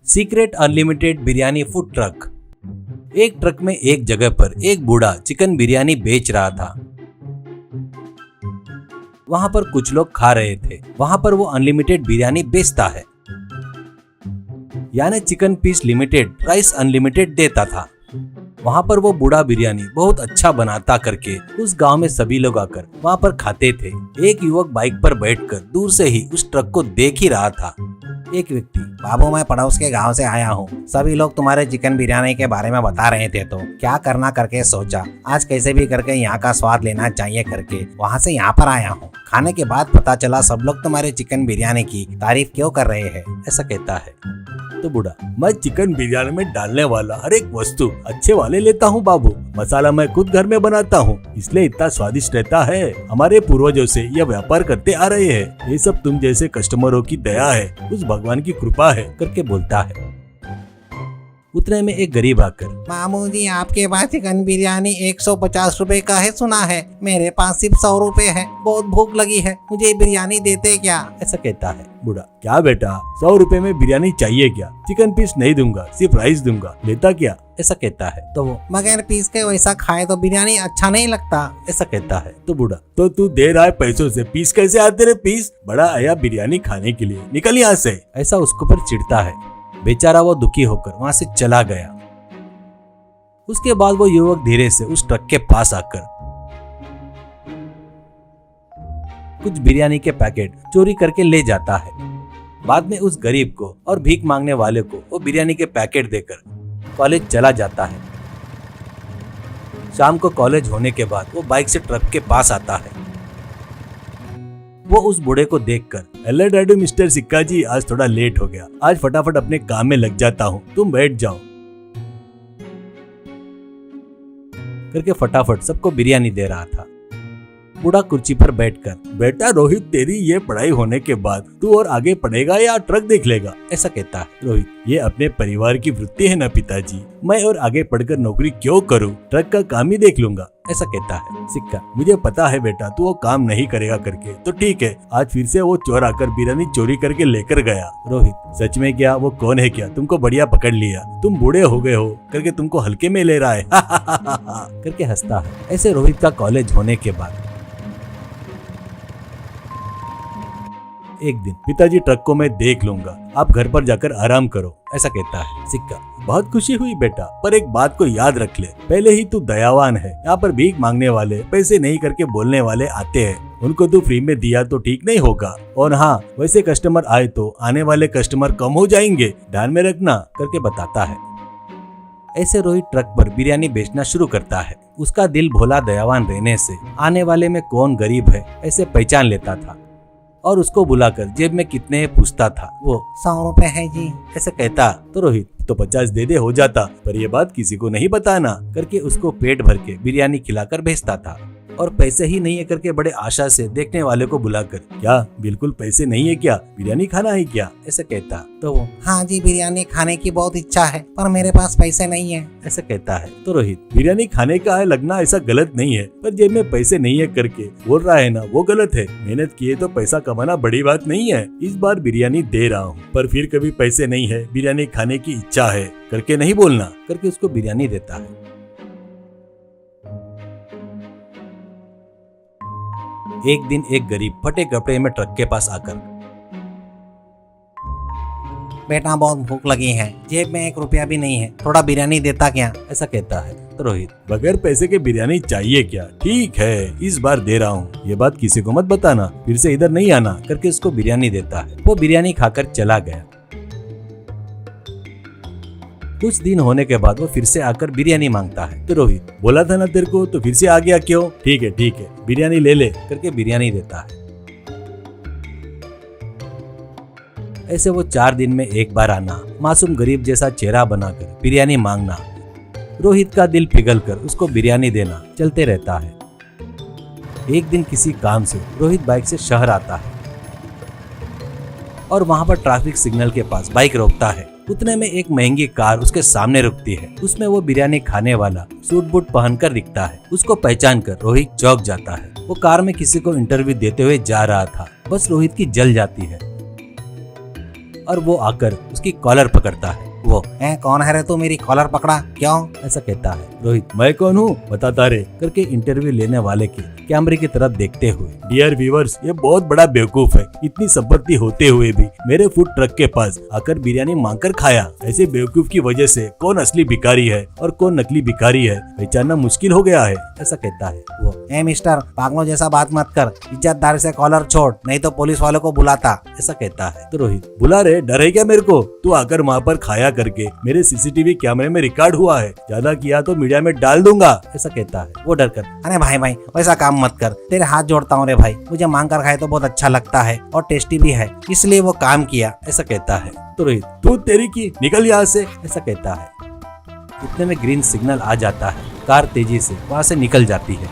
Secret unlimited biryani food truck. एक truck में एक जगह पर एक बूढ़ा चिकन बिरयानी बेच रहा था। वहां पर कुछ लोग खा रहे थे। वहां पर वो अनलिमिटेड बिरयानी बेचता है, यानी chicken piece limited, rice unlimited देता था। वहां पर वो बूढ़ा बिरयानी बहुत अच्छा बनाता करके उस गांव में सभी लोग आकर वहां पर खाते थे। एक युवक बाइक पर बैठकर दूर से ही उस ट्रक को देख ही रहा था। एक व्यक्ति, बाबू मैं पड़ोस के गांव से आया हूँ, सभी लोग तुम्हारे चिकन बिरयानी के बारे में बता रहे थे, तो क्या करना करके सोचा आज कैसे भी करके यहाँ का स्वाद लेना चाहिए करके वहाँ से यहाँ पर आया हूँ। खाने के बाद पता चला सब लोग तुम्हारे चिकन बिरयानी की तारीफ क्यों कर रहे हैं। ऐसा कहता है। तो बूढ़ा, मैं चिकन बिरयानी में डालने वाला हर एक वस्तु अच्छे वाले लेता हूँ बाबू। मसाला मैं खुद घर में बनाता हूँ, इसलिए इतना स्वादिष्ट रहता है। हमारे पूर्वजों से यह व्यापार करते आ रहे हैं। ये सब तुम जैसे कस्टमरों की दया है, उस भगवान की कृपा है करके बोलता है। उतने में एक गरीब आकर, मामू जी आपके पास चिकन बिरयानी 150 रुपए का है सुना है, मेरे पास सिर्फ 100 रुपए है, बहुत भूख लगी है, मुझे बिरयानी देते क्या। ऐसा कहता है। बूढ़ा, क्या बेटा 100 रुपए में बिरयानी चाहिए क्या? चिकन पीस नहीं दूंगा, सिर्फ राइस दूंगा, लेता क्या? ऐसा कहता है। तो वो मगर पीस के वैसा खाए तो बिरयानी अच्छा नहीं लगता। ऐसा कहता है। तो बूढ़ा, तो तू दे रहा है पैसों से, पीस कैसे आते रे? पीस बड़ा आया बिरयानी खाने के लिए, निकल यहाँ से। ऐसा उसके ऊपर चिढ़ता है। बेचारा वो दुखी होकर वहां से चला गया। उसके बाद वो युवक धीरे से उस ट्रक के पास आकर कुछ बिरयानी के पैकेट चोरी करके ले जाता है। बाद में उस गरीब को और भीख मांगने वाले को वो बिरयानी के पैकेट देकर कॉलेज चला जाता है। शाम को कॉलेज होने के बाद वो बाइक से ट्रक के पास आता है। वो उस बूढ़े को देखकर, हेलो डैडी मिस्टर सिक्का जी, आज थोड़ा लेट हो गया, आज फटाफट अपने काम में लग जाता हूँ, तुम बैठ जाओ करके फटाफट सबको बिरयानी दे रहा था। बूढ़ा कुर्सी पर बैठकर, बेटा रोहित, तेरी ये पढ़ाई होने के बाद तू और आगे पढ़ेगा या ट्रक देख लेगा? ऐसा कहता है। रोहित, ये अपने परिवार की वृत्ति है ना पिताजी, मैं और आगे पढ़कर नौकरी क्यों करूं, ट्रक का काम ही देख लूंगा। ऐसा कहता है। सिक्का, मुझे पता है बेटा तू वो काम नहीं करेगा करके, तो ठीक है, आज फिर से वो चोर आकर बिरयानी चोरी करके लेकर गया। रोहित, सच में क्या? वो कौन है क्या? तुमको बढ़िया पकड़ लिया, तुम बूढ़े हो गए हो करके तुमको हल्के में ले रहा है करके हंसता है। ऐसे रोहित का कॉलेज होने के बाद एक दिन, पिताजी ट्रक को मैं देख लूंगा, आप घर पर जाकर आराम करो। ऐसा कहता है। सिक्का, बहुत खुशी हुई बेटा, पर एक बात को याद रख ले, पहले ही तू दयावान है, यहाँ पर भीख मांगने वाले, पैसे नहीं करके बोलने वाले आते हैं, उनको तू फ्री में दिया तो ठीक नहीं होगा। और हाँ, वैसे कस्टमर आए तो आने वाले कस्टमर कम हो जाएंगे, ध्यान में रखना करके बताता है। ऐसे रोहित ट्रक पर बिरयानी बेचना शुरू करता है। उसका दिल भोला दयावान रहने से आने वाले में कौन गरीब है ऐसे पहचान लेता था और उसको बुलाकर जेब में कितने पूछता था। वो 100 रुपए है जी, ऐसे कहता। तो रोहित, तो 50 दे दे हो जाता, पर ये बात किसी को नहीं बताना करके उसको पेट भर के बिरयानी खिलाकर भेजता था। और पैसे ही नहीं है करके बड़े आशा से देखने वाले को बुलाकर, क्या बिल्कुल पैसे नहीं है क्या? बिरयानी खाना है क्या? ऐसे कहता। तो वो, हाँ जी बिरयानी खाने की बहुत इच्छा है, पर मेरे पास पैसे नहीं है। ऐसे कहता है। तो रोहित, बिरयानी खाने का है लगना ऐसा गलत नहीं है, पर जेब में पैसे नहीं है करके बोल रहा है ना, वो गलत है। मेहनत किए तो पैसा कमाना बड़ी बात नहीं है। इस बार बिरयानी दे रहा हूँ, पर फिर कभी पैसे नहीं है, बिरयानी खाने की इच्छा है करके नहीं बोलना करके उसको बिरयानी देता है। एक दिन एक गरीब फटे कपड़े में ट्रक के पास आकर, बेटा बहुत भूख लगी है, जेब में 1 रुपया भी नहीं है, थोड़ा बिरयानी देता क्या। ऐसा कहता है। तो रोहित, बगैर पैसे के बिरयानी चाहिए क्या? ठीक है, इस बार दे रहा हूँ, ये बात किसी को मत बताना, फिर से इधर नहीं आना करके उसको बिरयानी देता है। वो बिरयानी खाकर चला गया। कुछ दिन होने के बाद वो फिर से आकर बिरयानी मांगता है। तो रोहित, बोला था ना तेरे को, तो फिर से आ गया क्यों? ठीक है, बिरयानी ले ले करके बिरयानी देता है। ऐसे वो 4 दिन में एक बार आना, मासूम गरीब जैसा चेहरा बनाकर बिरयानी मांगना, रोहित का दिल पिघलकर उसको बिरयानी देना चलते रहता है। एक दिन किसी काम से रोहित बाइक से शहर आता है और वहां पर ट्रैफिक सिग्नल के पास बाइक रोकता है। उतने में एक महंगी कार उसके सामने रुकती है। उसमें वो बिरयानी खाने वाला सूट बूट पहनकर दिखता है। उसको पहचान कर रोहित चौंक जाता है। वो कार में किसी को इंटरव्यू देते हुए जा रहा था। बस रोहित की जल जाती है और वो आकर उसकी कॉलर पकड़ता है। वो कौन है रे तू, मेरी कॉलर पकड़ा क्यों? ऐसा कहता है। रोहित मैं कौन हूँ बताता रे करके इंटरव्यू लेने वाले के कैमरे की तरफ देखते हुए, डियर व्यूअर्स, ये बहुत बड़ा बेवकूफ है, इतनी संपत्ति होते हुए भी मेरे फूड ट्रक के पास आकर बिरयानी मांगकर खाया। ऐसे बेवकूफ की वजह से कौन असली भिखारी है और कौन नकली भिखारी है पहचानना मुश्किल हो गया है। ऐसा कहता है वो। मिस्टर, पागलों जैसा बात मत कर, इज्जतदार से कॉलर छोड़, नहीं तो पुलिस वालों को बुलाता। ऐसा कहता है। तो रोहित, बुला रे, डर है क्या मेरे को? तू आकर वहाँ पर खाया करके मेरे सीसीटीवी कैमरे में रिकॉर्ड हुआ है, ज्यादा किया तो मीडिया में डाल दूंगा। ऐसा कहता है वो डर कर। अरे भाई वैसा काम मत कर, तेरे हाथ जोड़ता हूँ रे भाई, मुझे मांग कर खाए तो बहुत अच्छा लगता है और टेस्टी भी है, इसलिए वो काम किया। ऐसा कहता है। तो रोहित तू तेरी की निकल यहाँ से। ऐसा कहता है। इतने में ग्रीन सिग्नल आ जाता है, कार तेजी से वहाँ से निकल जाती है।